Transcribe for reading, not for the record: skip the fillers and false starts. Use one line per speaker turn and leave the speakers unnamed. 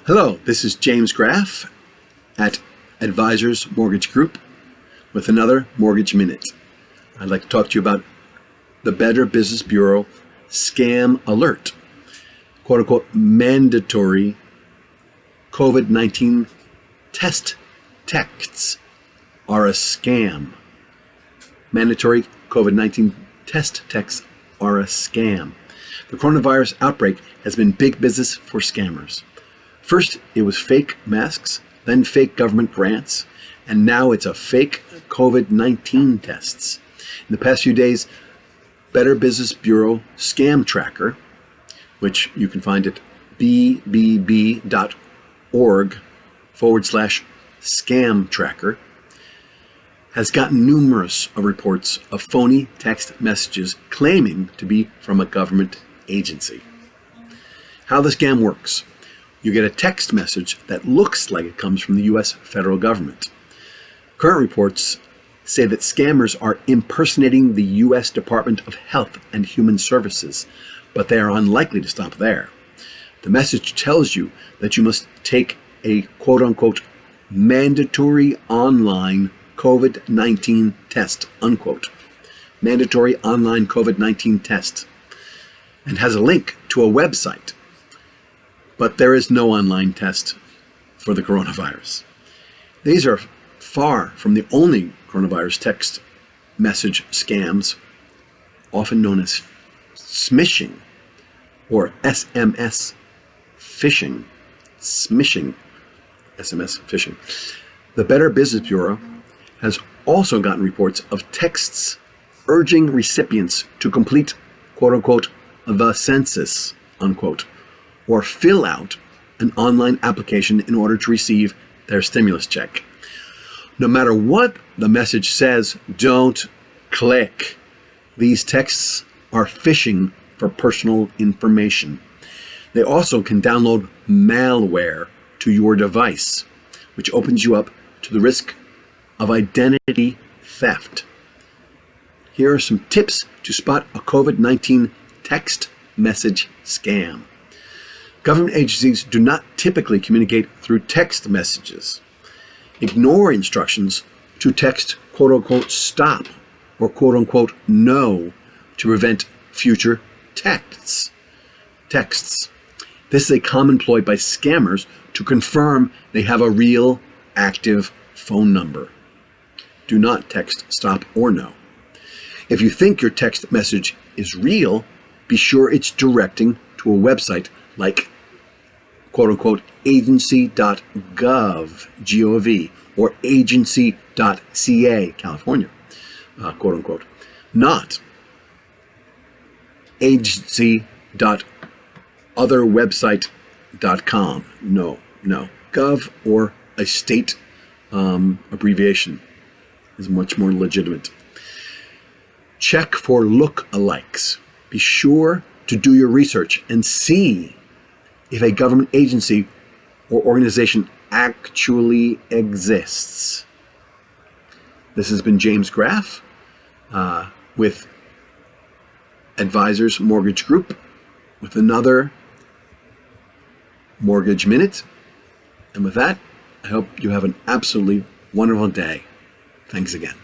Hello, this is James Graff at Advisors Mortgage Group with another Mortgage Minute. I'd like to talk to you about the Better Business Bureau scam alert, quote unquote mandatory COVID-19 test texts are a scam. Mandatory COVID-19 test texts are a scam. The coronavirus outbreak has been big business for scammers. First, it was fake masks, then fake government grants, and now it's a fake COVID-19 tests. In the past few days, Better Business Bureau Scam Tracker, which you can find at bbb.org/scam tracker, has gotten numerous reports of phony text messages claiming to be from a government agency. How the scam works. You get a text message that looks like it comes from the U.S. federal government. Current reports say that scammers are impersonating the U.S. Department of Health and Human Services, but they are unlikely to stop there. The message tells you that you must take a quote-unquote mandatory online COVID-19 test, unquote. Mandatory online COVID-19 test, and has a link to a website. But there is no online test for the coronavirus. These are far from the only coronavirus text message scams, often known as smishing or SMS phishing. Smishing, SMS phishing. The Better Business Bureau has also gotten reports of texts urging recipients to complete, quote unquote, the census, unquote, or fill out an online application in order to receive their stimulus check. No matter what the message says, don't click. These texts are phishing for personal information. They also can download malware to your device, which opens you up to the risk of identity theft. Here are some tips to spot a COVID-19 text message scam. Government agencies do not typically communicate through text messages. Ignore instructions to text quote-unquote stop or quote-unquote no to prevent future texts. This is a common ploy by scammers to confirm they have a real active phone number. Do not text stop or no. If you think your text message is real, be sure it's directing to a website like quote-unquote agency.gov, G-O-V, or agency.ca, California, quote-unquote. Not agency.otherwebsite.com. No. Gov or a state abbreviation is much more legitimate. Check for look-alikes. Be sure to do your research and see if a government agency or organization actually exists. This has been James Graff with Advisors Mortgage Group with another Mortgage Minute. And with that, I hope you have an absolutely wonderful day. Thanks again.